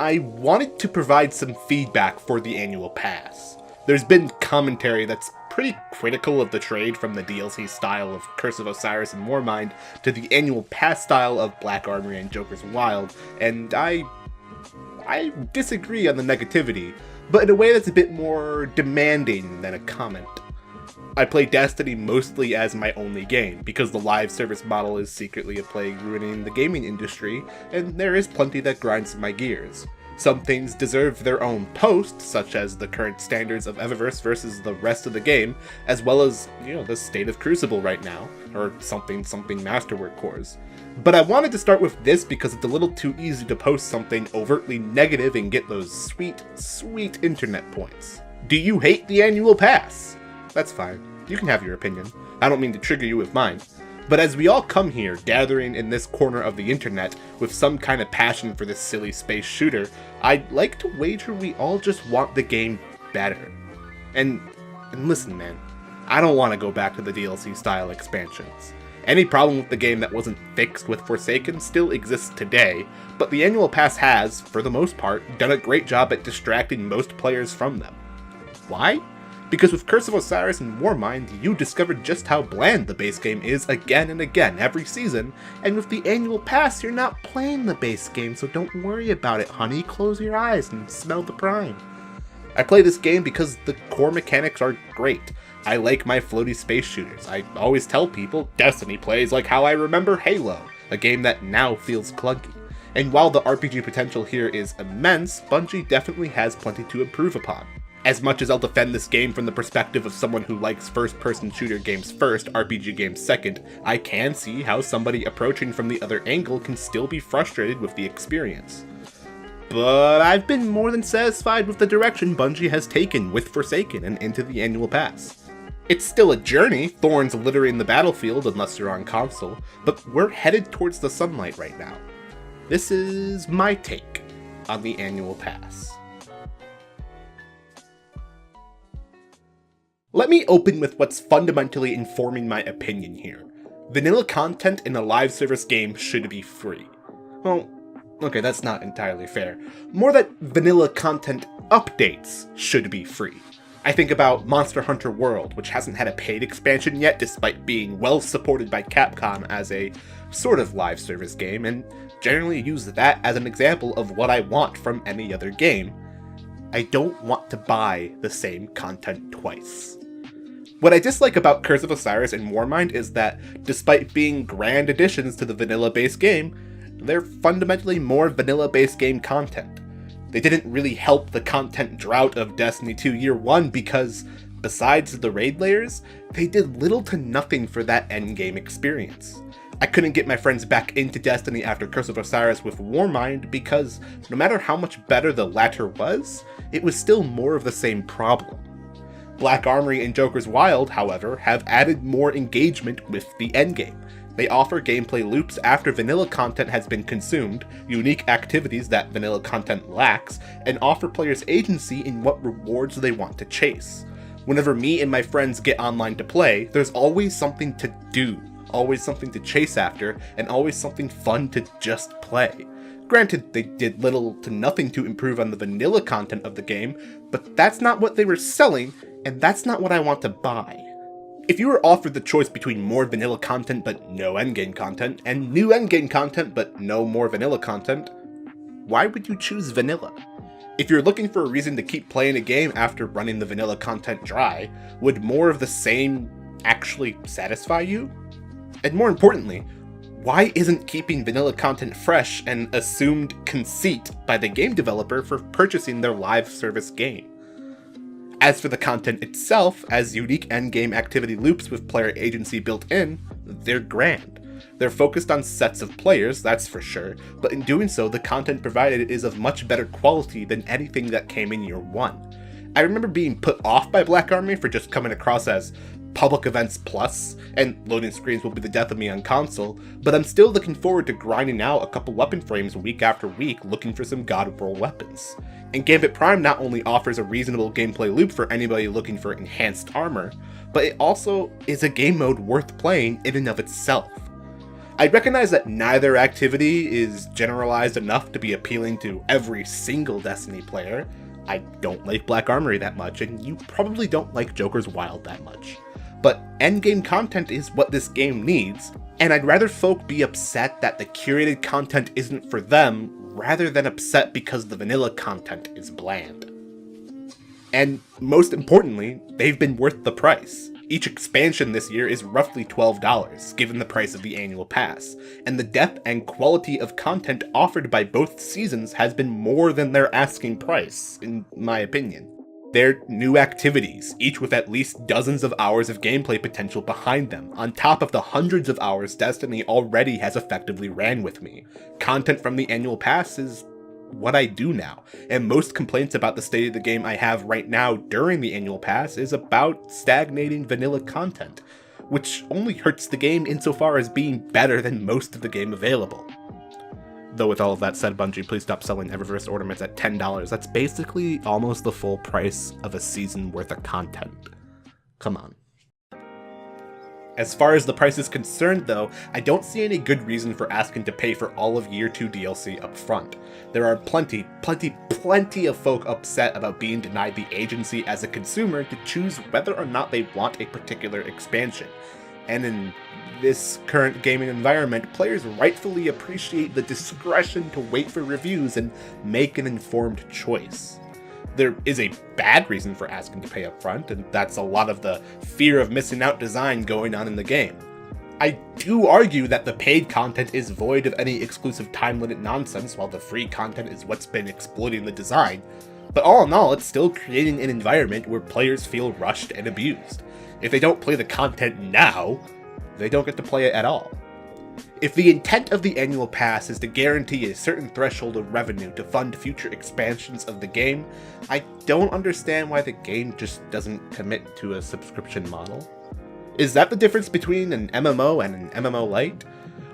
I wanted to provide some feedback for the annual pass. There's been commentary that's pretty critical of the trade from the DLC style of Curse of Osiris and Warmind to the annual pass style of Black Armory and Joker's Wild, and I disagree on the negativity, but in a way that's a bit more demanding than a comment. I play Destiny mostly as my only game, because the live service model is secretly a plague ruining the gaming industry, and there is plenty that grinds my gears. Some things deserve their own post, such as the current standards of Eververse versus the rest of the game, as well as, the state of Crucible right now, or something Masterwork cores. But I wanted to start with this because it's a little too easy to post something overtly negative and get those sweet, sweet internet points. Do you hate the annual pass? That's fine. You can have your opinion. I don't mean to trigger you with mine. But as we all come here, gathering in this corner of the internet, with some kind of passion for this silly space shooter, I'd like to wager we all just want the game better. And listen, man, I don't want to go back to the DLC style expansions. Any problem with the game that wasn't fixed with Forsaken still exists today, but the annual pass has, for the most part, done a great job at distracting most players from them. Why? Because with Curse of Osiris and Warmind, you discovered just how bland the base game is again and again every season, and with the annual pass, you're not playing the base game, so don't worry about it, honey. Close your eyes and smell the prime. I play this game because the core mechanics are great. I like my floaty space shooters. I always tell people Destiny plays like how I remember Halo, a game that now feels clunky. And while the RPG potential here is immense, Bungie definitely has plenty to improve upon. As much as I'll defend this game from the perspective of someone who likes first-person shooter games first, RPG games second, I can see how somebody approaching from the other angle can still be frustrated with the experience. But I've been more than satisfied with the direction Bungie has taken with Forsaken and into the annual pass. It's still a journey, thorns littering the battlefield unless you're on console, but we're headed towards the sunlight right now. This is my take on the annual pass. Let me open with what's fundamentally informing my opinion here. Vanilla content in a live service game should be free. Well, okay, that's not entirely fair. More that vanilla content updates should be free. I think about Monster Hunter World, which hasn't had a paid expansion yet despite being well supported by Capcom as a sort of live service game, and generally use that as an example of what I want from any other game. I don't want to buy the same content twice. What I dislike about Curse of Osiris and Warmind is that, despite being grand additions to the vanilla-based game, they're fundamentally more vanilla-based game content. They didn't really help the content drought of Destiny 2 Year 1 because, besides the raid layers, they did little to nothing for that endgame experience. I couldn't get my friends back into Destiny after Curse of Osiris with Warmind because, no matter how much better the latter was, it was still more of the same problem. Black Armory and Joker's Wild, however, have added more engagement with the endgame. They offer gameplay loops after vanilla content has been consumed, unique activities that vanilla content lacks, and offer players agency in what rewards they want to chase. Whenever me and my friends get online to play, there's always something to do, always something to chase after, and always something fun to just play. Granted, they did little to nothing to improve on the vanilla content of the game, but that's not what they were selling, and that's not what I want to buy. If you were offered the choice between more vanilla content but no endgame content, and new endgame content but no more vanilla content, why would you choose vanilla? If you're looking for a reason to keep playing a game after running the vanilla content dry, would more of the same actually satisfy you? And more importantly, why isn't keeping vanilla content fresh an assumed conceit by the game developer for purchasing their live service game? As for the content itself, as unique endgame activity loops with player agency built in, they're grand. They're focused on sets of players, that's for sure, but in doing so, the content provided is of much better quality than anything that came in year one. I remember being put off by Black Armory for just coming across as Public Events Plus, and loading screens will be the death of me on console, but I'm still looking forward to grinding out a couple weapon frames week after week looking for some God of War weapons. And Gambit Prime not only offers a reasonable gameplay loop for anybody looking for enhanced armor, but it also is a game mode worth playing in and of itself. I recognize that neither activity is generalized enough to be appealing to every single Destiny player. I don't like Black Armory that much, and you probably don't like Joker's Wild that much. But endgame content is what this game needs, and I'd rather folk be upset that the curated content isn't for them, rather than upset because the vanilla content is bland. And most importantly, they've been worth the price. Each expansion this year is roughly $12, given the price of the annual pass, and the depth and quality of content offered by both seasons has been more than their asking price, in my opinion. They're new activities, each with at least dozens of hours of gameplay potential behind them, on top of the hundreds of hours Destiny already has effectively ran with me. Content from the annual pass is what I do now, and most complaints about the state of the game I have right now during the annual pass is about stagnating vanilla content, which only hurts the game insofar as being better than most of the game available. Though with all of that said, Bungie, please stop selling Eververse ornaments at $10. That's basically almost the full price of a season worth of content. Come on. As far as the price is concerned, though, I don't see any good reason for asking to pay for all of Year 2 DLC up front. There are plenty of folk upset about being denied the agency as a consumer to choose whether or not they want a particular expansion. And in this current gaming environment, players rightfully appreciate the discretion to wait for reviews and make an informed choice. There is a bad reason for asking to pay up front, and that's a lot of the fear of missing out design going on in the game. I do argue that the paid content is void of any exclusive time limit nonsense, while the free content is what's been exploiting the design, but all in all, it's still creating an environment where players feel rushed and abused. If they don't play the content now, they don't get to play it at all. If the intent of the annual pass is to guarantee a certain threshold of revenue to fund future expansions of the game, I don't understand why the game just doesn't commit to a subscription model. Is that the difference between an MMO and an MMO Lite?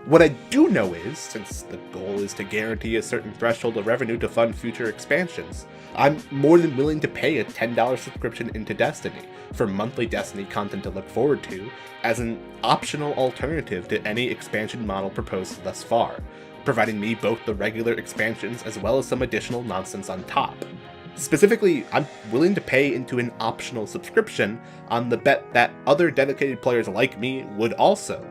What I do know is, since the goal is to guarantee a certain threshold of revenue to fund future expansions, I'm more than willing to pay a $10 subscription into Destiny for monthly Destiny content to look forward to as an optional alternative to any expansion model proposed thus far, providing me both the regular expansions as well as some additional nonsense on top. Specifically, I'm willing to pay into an optional subscription on the bet that other dedicated players like me would also,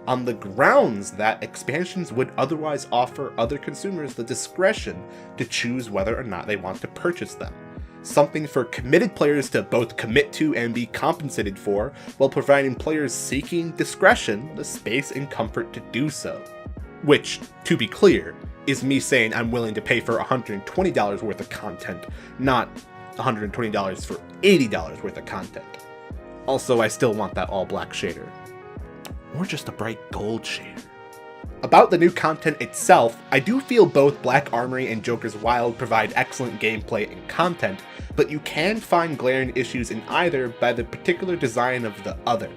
on the grounds that expansions would otherwise offer other consumers the discretion to choose whether or not they want to purchase them. Something for committed players to both commit to and be compensated for, while providing players seeking discretion the space and comfort to do so. Which, to be clear, is me saying I'm willing to pay for $120 worth of content, not $120 for $80 worth of content. Also, I still want that all black shader. Or just a bright gold shader. About the new content itself, I do feel both Black Armory and Joker's Wild provide excellent gameplay and content, but you can find glaring issues in either by the particular design of the other.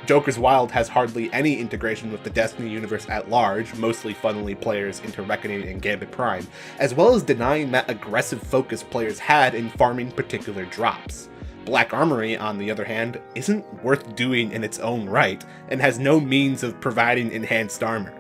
Joker's Wild has hardly any integration with the Destiny universe at large, mostly funneling players into Reckoning and Gambit Prime, as well as denying that aggressive focus players had in farming particular drops. Black Armory, on the other hand, isn't worth doing in its own right, and has no means of providing enhanced armor.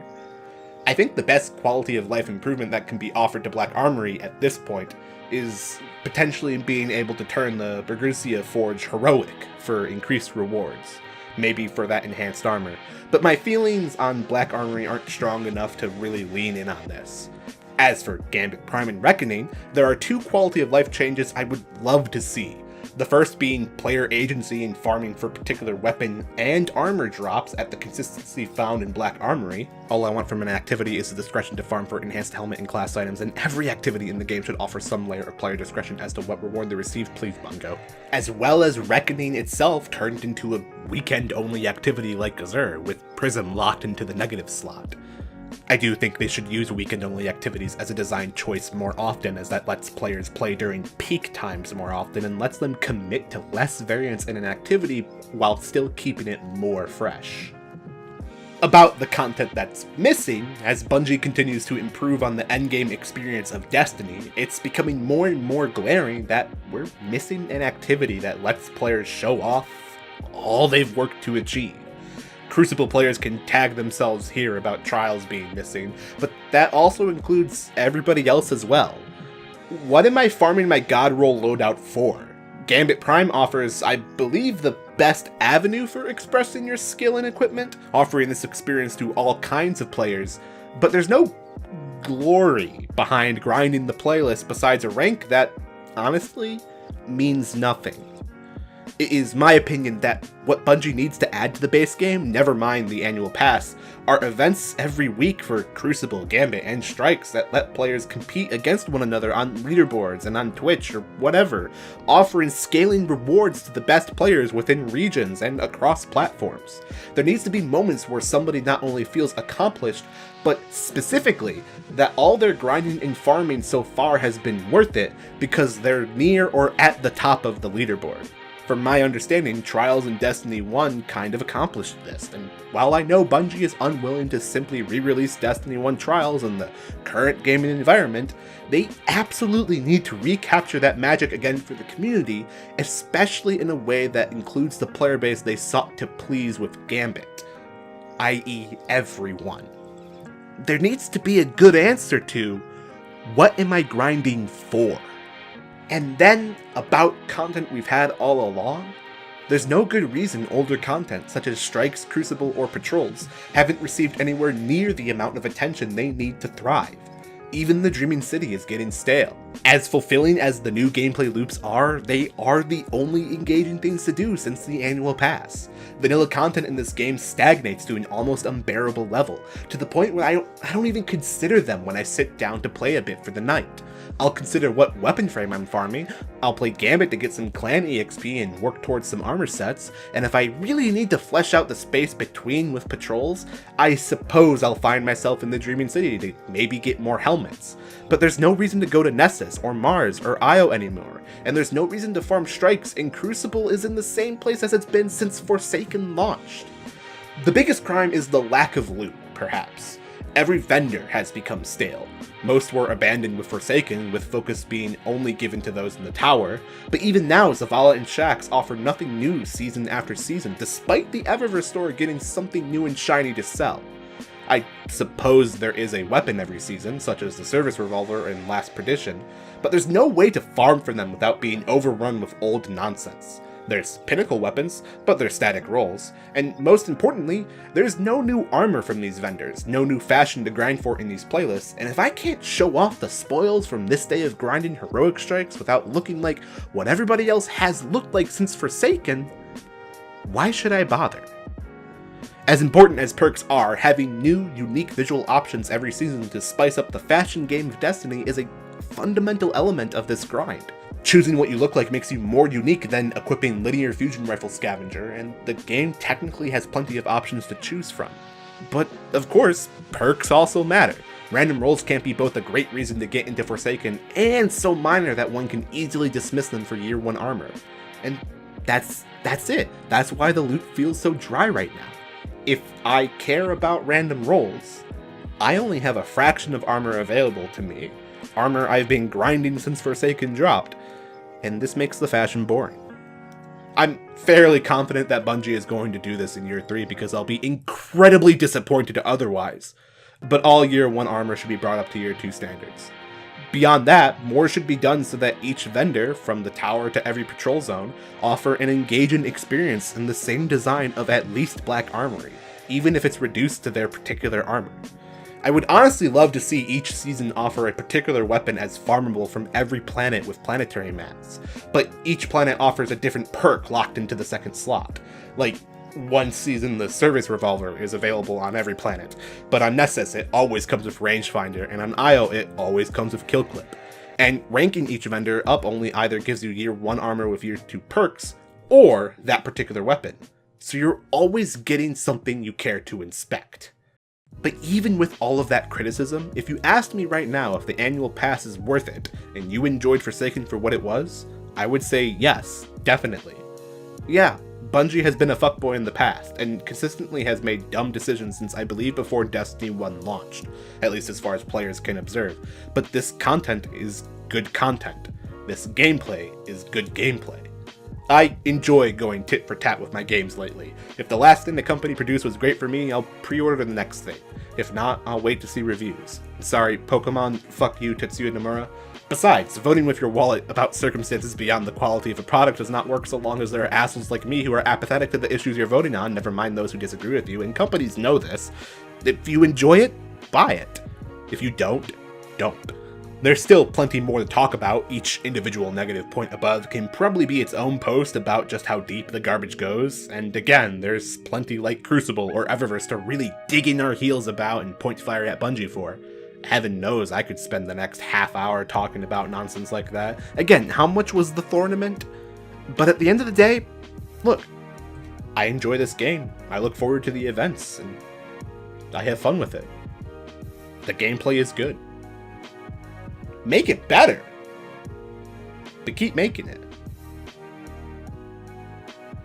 I think the best quality of life improvement that can be offered to Black Armory at this point is potentially being able to turn the Bergusia Forge heroic for increased rewards, maybe for that enhanced armor, but my feelings on Black Armory aren't strong enough to really lean in on this. As for Gambit Prime and Reckoning, there are two quality of life changes I would love to see. The first being player agency in farming for particular weapon and armor drops at the consistency found in Black Armory. All I want from an activity is the discretion to farm for enhanced helmet and class items, and every activity in the game should offer some layer of player discretion as to what reward they receive, please Bungo. As well as Reckoning itself turned into a weekend-only activity like Azure, with Prism locked into the negative slot. I do think they should use weekend-only activities as a design choice more often, as that lets players play during peak times more often and lets them commit to less variance in an activity while still keeping it more fresh. About the content that's missing, as Bungie continues to improve on the endgame experience of Destiny, it's becoming more and more glaring that we're missing an activity that lets players show off all they've worked to achieve. Crucible players can tag themselves here about trials being missing, but that also includes everybody else as well. What am I farming my God Roll loadout for? Gambit Prime offers, I believe, the best avenue for expressing your skill and equipment, offering this experience to all kinds of players, but there's no glory behind grinding the playlist besides a rank that, honestly, means nothing. It is my opinion that what Bungie needs to add to the base game, never mind the annual pass, are events every week for Crucible, Gambit, and Strikes that let players compete against one another on leaderboards and on Twitch or whatever, offering scaling rewards to the best players within regions and across platforms. There needs to be moments where somebody not only feels accomplished, but specifically that all their grinding and farming so far has been worth it because they're near or at the top of the leaderboard. From my understanding, Trials and Destiny 1 kind of accomplished this, and while I know Bungie is unwilling to simply re-release Destiny 1 Trials in the current gaming environment, they absolutely need to recapture that magic again for the community, especially in a way that includes the player base they sought to please with Gambit, i.e. everyone. There needs to be a good answer to, what am I grinding for? And then, about content we've had all along, there's no good reason older content such as Strikes, Crucible, or Patrols haven't received anywhere near the amount of attention they need to thrive. Even the Dreaming City is getting stale. As fulfilling as the new gameplay loops are, they are the only engaging things to do since the annual pass. Vanilla content in this game stagnates to an almost unbearable level, to the point where I don't even consider them when I sit down to play a bit for the night. I'll consider what weapon frame I'm farming, I'll play Gambit to get some clan EXP and work towards some armor sets, and if I really need to flesh out the space between with patrols, I suppose I'll find myself in the Dreaming City to maybe get more helmets. But there's no reason to go to Nessus or Mars or Io anymore, and there's no reason to farm Strikes, and Crucible is in the same place as it's been since Forsaken launched. The biggest crime is the lack of loot, perhaps. Every vendor has become stale. Most were abandoned with Forsaken, with focus being only given to those in the tower, but even now Zavala and Shaxx offer nothing new season after season, despite the Eververse store getting something new and shiny to sell. I suppose there is a weapon every season, such as the Service Revolver and Last Perdition, but there's no way to farm for them without being overrun with old nonsense. There's pinnacle weapons, but they're static rolls, and most importantly, there's no new armor from these vendors, no new fashion to grind for in these playlists, and if I can't show off the spoils from this day of grinding heroic strikes without looking like what everybody else has looked like since Forsaken, why should I bother? As important as perks are, having new, unique visual options every season to spice up the fashion game of Destiny is a fundamental element of this grind. Choosing what you look like makes you more unique than equipping Linear Fusion Rifle Scavenger, and the game technically has plenty of options to choose from. But, of course, perks also matter. Random rolls can't be both a great reason to get into Forsaken, and so minor that one can easily dismiss them for Year 1 armor. And that's it. That's why the loot feels so dry right now. If I care about random rolls, I only have a fraction of armor available to me. Armor I've been grinding since Forsaken dropped, and this makes the fashion boring. I'm fairly confident that Bungie is going to do this in Year 3 because I'll be incredibly disappointed otherwise, but all Year 1 armor should be brought up to Year 2 standards. Beyond that, more should be done so that each vendor, from the tower to every patrol zone, offer an engaging experience in the same design of at least Black Armory, even if it's reduced to their particular armor. I would honestly love to see each season offer a particular weapon as farmable from every planet with planetary mats, but each planet offers a different perk locked into the second slot. Like, one season the Service Revolver is available on every planet, but on Nessus it always comes with Rangefinder, and on Io it always comes with Kill Clip. And ranking each vendor up only either gives you Year 1 armor with Year 2 perks, or that particular weapon. So you're always getting something you care to inspect. But even with all of that criticism, if you asked me right now if the annual pass is worth it, and you enjoyed Forsaken for what it was, I would say yes, definitely. Yeah, Bungie has been a fuckboy in the past, and consistently has made dumb decisions since I believe before Destiny 1 launched, at least as far as players can observe, but this content is good content. This gameplay is good gameplay. I enjoy going tit for tat with my games lately. If the last thing the company produced was great for me, I'll pre-order the next thing. If not, I'll wait to see reviews. Sorry, Pokemon, fuck you, Tetsuya Nomura. Besides, voting with your wallet about circumstances beyond the quality of a product does not work so long as there are assholes like me who are apathetic to the issues you're voting on, never mind those who disagree with you, and companies know this. If you enjoy it, buy it. If you don't. There's still plenty more to talk about. Each individual negative point above can probably be its own post about just how deep the garbage goes, and again, there's plenty like Crucible or Eververse to really dig in our heels about and point fire at Bungie for. Heaven knows I could spend the next half hour talking about nonsense like that. Again, how much was the tournament? But at the end of the day, look, I enjoy this game. I look forward to the events, and I have fun with it. The gameplay is good. Make it better, but keep making it.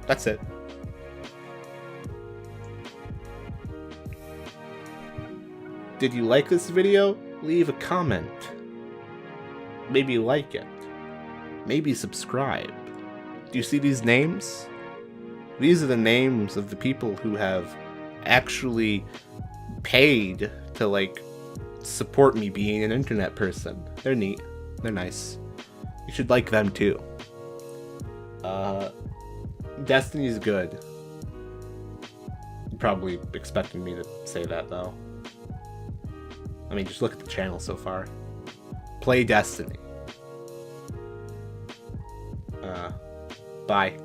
That's it. Did you like this video? Leave a comment. Maybe like it. Maybe subscribe. Do you see these names? These are the names of the people who have actually paid to, like, support me being an internet person. They're neat. They're nice. You should like them too. Destiny's good. You're probably expecting me to say that though. I mean, just look at the channel so far. Play Destiny. Bye.